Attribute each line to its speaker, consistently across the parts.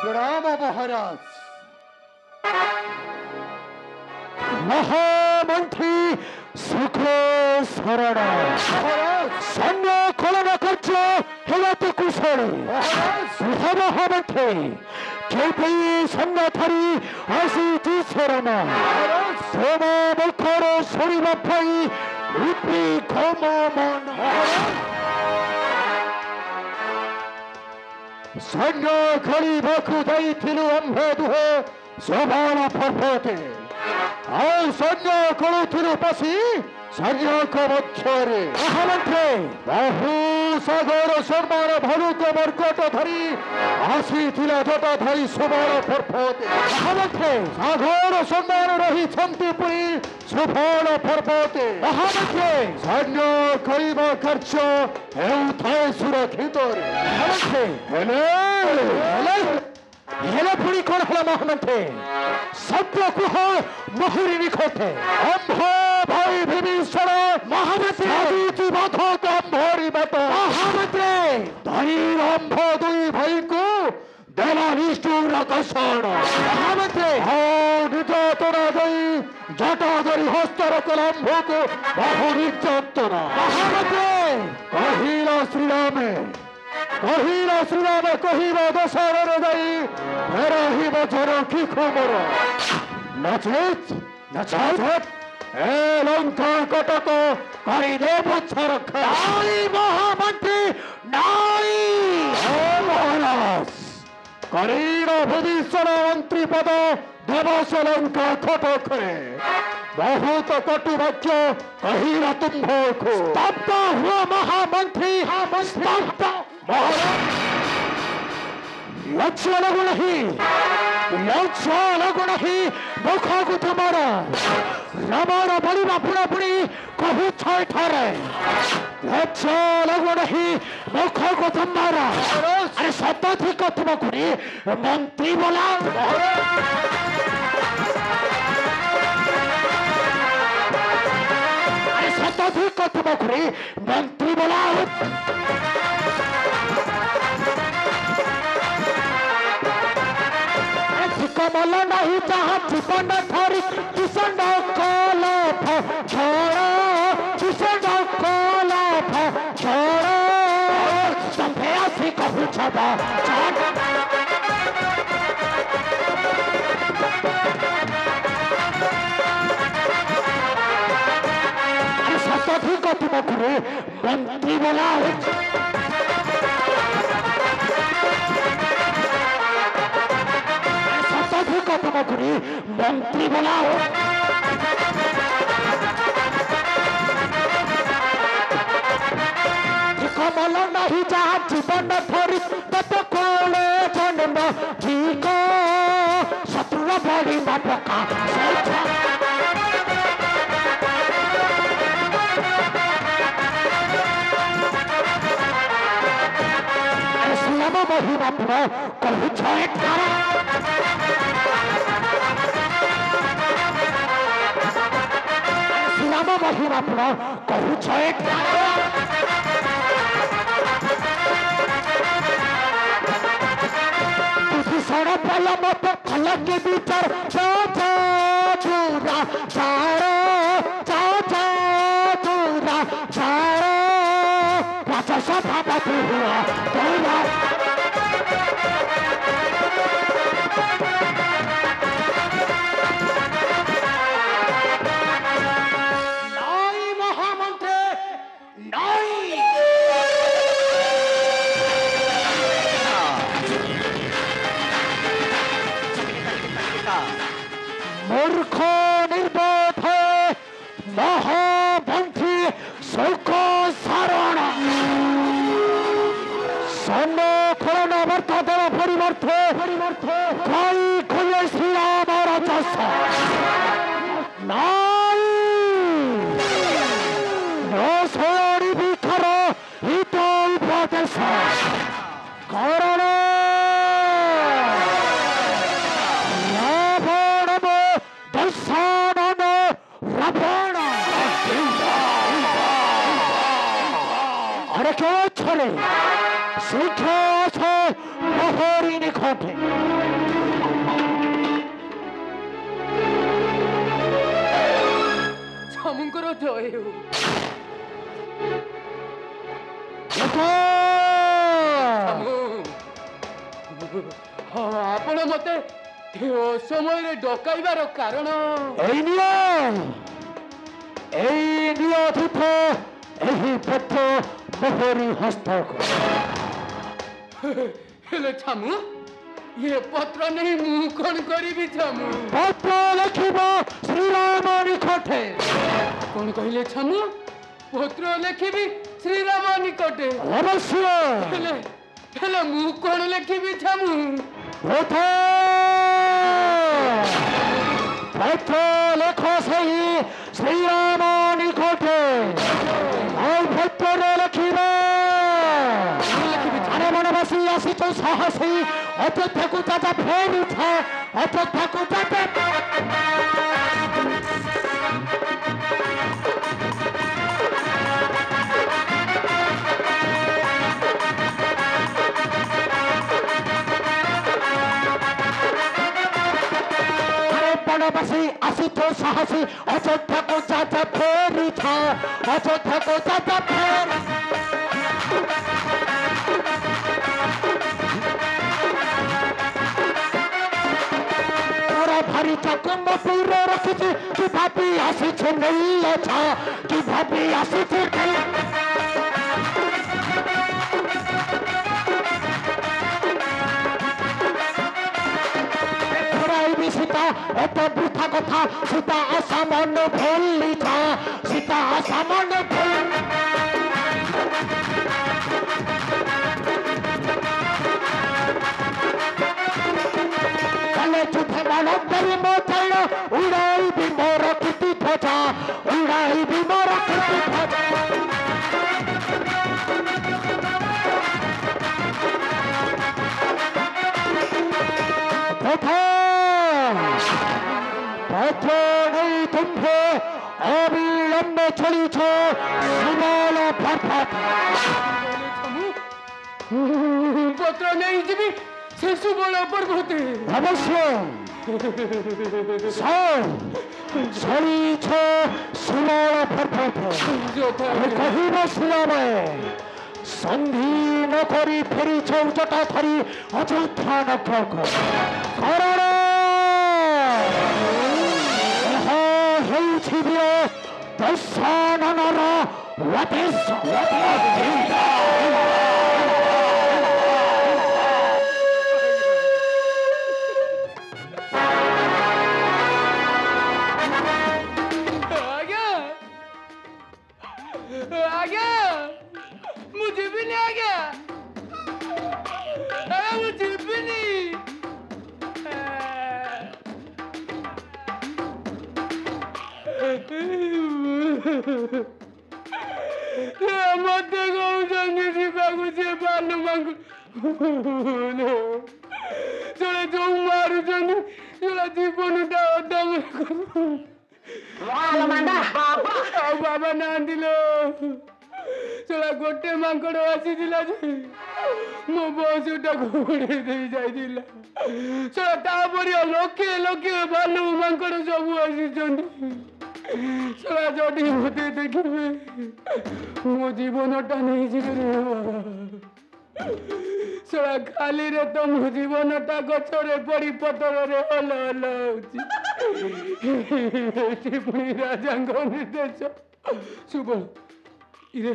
Speaker 1: प्रणाम महाराज।
Speaker 2: महामंत्री सुख शरण सैन्य कलन कर्ज हेलाते कुशल महामंत्री केपी सैन्य धरी आसी शरण सोम मुखर शरीर पाई रूपी घम मन सैन्य खेलवाकू जाइथिलु आम्भे दुहे सोबान पर्वते ଆଉ ସୈନ୍ୟ କଳୁଥିଲୁ ବସି ସୈନ୍ୟଙ୍କ ମଧ୍ୟରେ ବହୁ ସାଗର ସମ୍ମାନ ଭଲୁକ ମର୍କଟ ଧରି ଆସିଥିଲା ଜଟାଧାରୀ ସୁବର୍ଣ୍ଣ ପର୍ବତ ସାଗର ସମ୍ମାନ ରହିଛନ୍ତି ପୁଣି ସୁବର୍ଣ୍ଣ ପର୍ବତ ସୈନ୍ୟ କରିବା କାର୍ଯ୍ୟ ହେଉଥାଏ ସୁରକ୍ଷିତରେ हेले पुणी कौन है महामंत्री सत्य कुह मुहुरी निखोटे अंभ भाई विभीषण महामंत्री बाध गंभीरी बात महामंत्री धनी अंभ दुई भाई को देला निष्ठुर कषण महामंत्री निर्यातना गई जटाधरी हस्तर कलम्भ को बहु निर्यातना महामंत्री कहिला श्रीराम कहिला श्रीराम कहिब दशहर जाई फेरहिब जर कि खबर नचेत नचेत ए लंका कटक करिदेव रक्षा महामंत्री नाई महाराज करीर विभीषण मंत्री पद देवस लंका कटक बहुत कटु वाक्य कहिला तुम्भो को स्तब्ध हुआ महामंत्री स्तब्ध लक्ष्य लगु नहीं मुख को तुम्हारा रामर बड़ा पुड़ा पुड़ी कहू छे ठारे लक्ष्य लगु नहीं मुख को तुम्हारा अरे शताधिक तुमकुड़ी मंत्री बोला अरे शताधिक तुमकुड़ी मंत्री बोला कमल नहीं जहाँ जीवन धरी किशन कल छोड़ किशन कल छोड़ संभे आसी कहू छब शताधिक तुमकुड़ी मंत्री बोला तुमकुड़ी मंत्री बनाओ कमल नहीं जहाँ जीवन धरी तत कोले जन्म ठीक शत्रु बड़ी पका सुलभ महिमा कहू छे नाम महिमा कहू छे विभीषण पल मत फल के विचार दूरा राजा सभापति हुआ महामंत्री সম্মুখীন বর্তমান পরিবর্তে কই খুলে শ্রীরামর চাষ নাই রসরি বিক্ষর হিত উপদেশ কারণ রাবণ দর্শন রাবণ আরে কেউ ছড়ে শিক্ষা আছে প্রহরী নিকটে
Speaker 3: ଛାମୁଙ୍କର ଜୟ ହେଉ। ଆପଣ ମତେ ଅସମୟରେ ଡକାଇବାର କାରଣ
Speaker 2: এই নিয় ধূତ ଏହି ପତ୍ର ମୋହରି ହସ୍ତକ
Speaker 3: ହେଲେ ଛାମୁ ଏ ପତ୍ର ନେଇ ମୁଁ କଣ କରିବି ଛାମୁ?
Speaker 2: ପତ୍ର ଲେଖିବ ଶ୍ରୀରାମ ନିକଟେ।
Speaker 3: କଣ କହିଲେ ଛାମୁ? ପତ୍ର ଲେଖିବି ଶ୍ରୀରାମ ନିକଟେ?
Speaker 2: ଅବଶ୍ୟ।
Speaker 3: ହେଲେ ମୁଁ କଣ ଲେଖିବି ଛାମୁ?
Speaker 2: ପତ୍ର ଲେଖ ସେହି ଶ୍ରୀରାମ ନିକଟେ ଆଉ ପତ୍ରରେ ଲେଖିବ ଆରେ ବନବାସୀ ଆସିଛୁ ସାହସୀ ଅଯୋଧ୍ୟାକୁ ଚାଚା ଫେରିଥା ଅଯୋଧ୍ୟାକୁ ଚାଚା বনবাসী আসিত সাহসী অযোধ্যাକୁ চাচা ফেরিଥା অযোধ্যাକୁ চাচা ফের ভারী চকুম্ব পুরে রখিছি কি ভাবি আসিছে নেইছ কি ভাবি আসিছে সীতা এত বৃথা কথা সীতা অসামান্য ভুলিছ সীতা অসামান্য ভুল যুদ্ধে মানবী মোচাইল উড়াইবি মোর কীর্তি ধ্বজা উড়াইবি মোর কীর্তি ধ্বজা পত্র নেই তুম্ভে অবিলম্বে চলিছ সুবল ফটফট
Speaker 3: পত্র নেই ଯିବି ସେ ସୁବଳ ପର୍ବତେ
Speaker 2: অবশ্য চলিছ সুবল ফটফট কহিব শ্রীরামে সন্ধি নকরি ফেরিছ জটা ধরি অযোধ্যা নক্ষক কারণ ହେଉଛି ବୀର ଦର୍ଶନର
Speaker 3: ଆଜ୍ଞା ମୁଁ ଯିବିନି ଆଜ୍ଞା ମୁଁ ଯିବିନି ମତେ କହୁଛନ୍ତି ଯିବାକୁ ସେ ବାଲୁମାଙ୍କୁ ସେଟା ଯୋଉ ମାରୁଛନ୍ତି ସେଟା ଜୀବନଟା ଅଦାମ ଆଉ ବାବା ନାହାନ୍ତି ଲୋ ସେଟା ଗୋଟେ ମାଙ୍କଡ ଆସିଥିଲା ଯେ ମୋ ବସଟାକୁ ଉଡେଇ ଦେଇ ଯାଇଥିଲା ସେଟା ତାପରେ ଲକ୍ଷେ ଲକ୍ଷେ ଭାଲୁ ମାଙ୍କଡ ସବୁ ଆସିଛନ୍ତି ସେଟା ଯଦି ମତେ ଦେଖିବେ ମୋ ଜୀବନଟା ନେଇଯିବେ ରେ ବାବା ସେଟା ଖାଲିରେ ତ ମୋ ଜୀବନଟା ଗଛରେ ପଡି ପତରରେ ହଲ ହଲ ହଉଛି ଏଠି ପୁଣି ରାଜାଙ୍କ ନିର୍ଦ୍ଦେଶ ସୁବଳ ଇରେ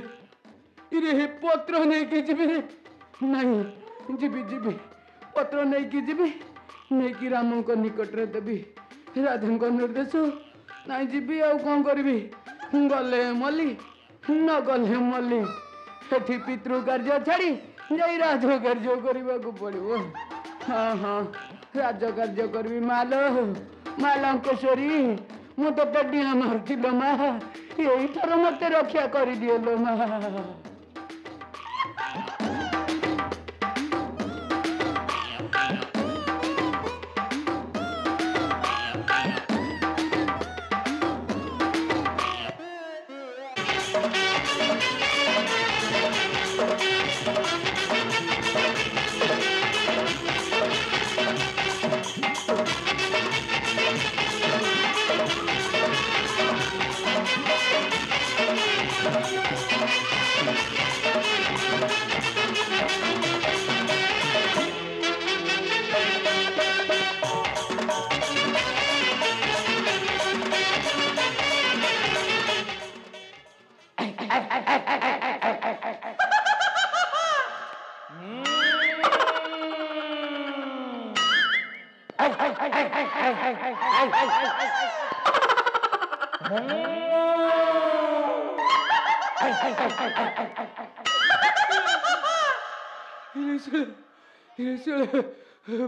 Speaker 3: ଇରେ ପତ୍ର ନେଇକି ଯିବି ନାଇଁ ଯିବି ଯିବି ପତ୍ର ନେଇକି ଯିବି ନେଇକି ରାମଙ୍କ ନିକଟରେ ଦେବି ରାଜାଙ୍କ ନିର୍ଦ୍ଦେଶ ନାଇଁ ଯିବି ଆଉ କ'ଣ କରିବି ଗଲେ ମଲି ନ ଗଲେ ମଲି ସେଠି ପିତୃ କାର୍ଯ୍ୟ ଛାଡ଼ି ଯାଇ ରାଜ କାର୍ଯ୍ୟ କରିବାକୁ ପଡ଼ିବ। ହଁ ହଁ ରାଜ କାର୍ଯ୍ୟ କରିବି ମାଲ ଲଙ୍କେଶ୍ୱରୀ ମୁଁ ତୋତେ ଡିଆଁ ମାରୁଥିଲ ମା ଏଇଥର ମତେ ରକ୍ଷା କରିଦିଅଲୋ ମା।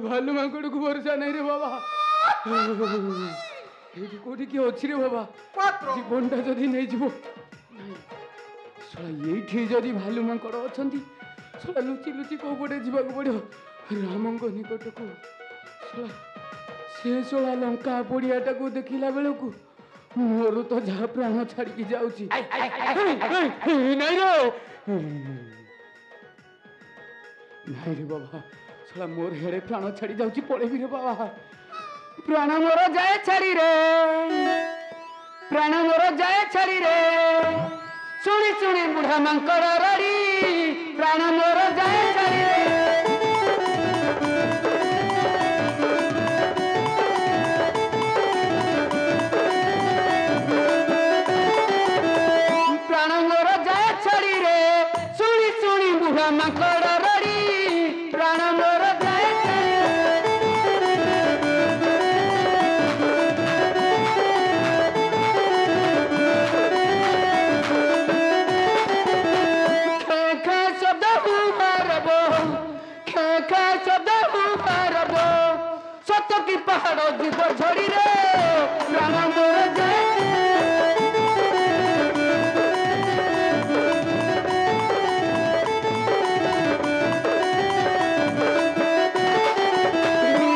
Speaker 3: भालू मांकड़ को भरोसा नहीं रे बाबा कोठी किए अच्छी रे बाबा जीवनटा जदि नहीं जीव ये जदि भालू मांकड़ अच्छा लुचि लुचि कौ पटे जावाक पड़ो राम निकट को से शोला लंका पड़ियाटा को देखला बेलू मोर तो जहाँ प्राण छाड़ी जाऊँगी नहीं रे बाबा शला मोर हेड़े प्राण छाड़ी जाऊँगी पड़ेबी रे बाबा प्राण मोर जाए छाड़ी रे प्राण मोर जाए छाड़ी रे शुणी शुणी बुढ़ा मांकड़ रड़ी प्राण मोर जाए छाड़ी रे प्राण मोर जाए छाड़ी रे शुणी शुणी बुढ़ा मांकड़ रड़ी प्राण मोर जाए सत की पहाड़ जीव झड़ी रे प्राण मोर जाए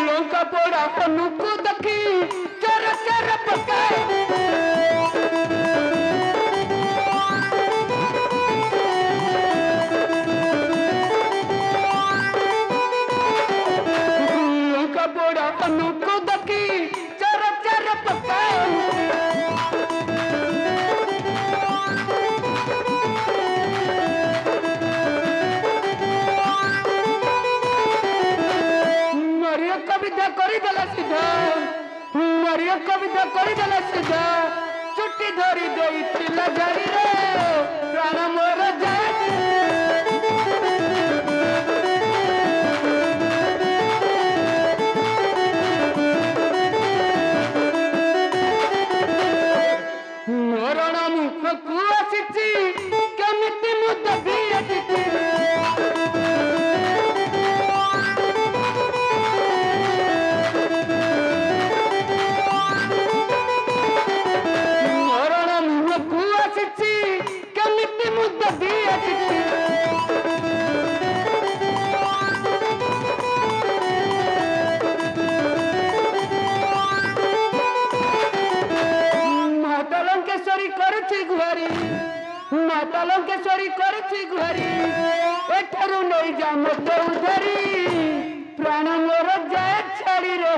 Speaker 3: लंका पोड़ा हनुकु देखी चर चर पकाए को दकी चर चर पकाए मरिया कविता करी देला सीधा मरिया कविता करी देला सीधा छुट्टी धरी देइथिला जारी रे प्राण मोर जाए केमिति मुद्दा भी मरण मुहକୁ ଆସିଛି କେମିତି ମୁଦ୍दा ବି माता लंकेश्वरी କରୁଛି ଗୁହାରି माता लंकेश्वरी करुछि गुहारी एठारु नहीं जा मत उधरी प्राण मोर जाए छाड़ी रे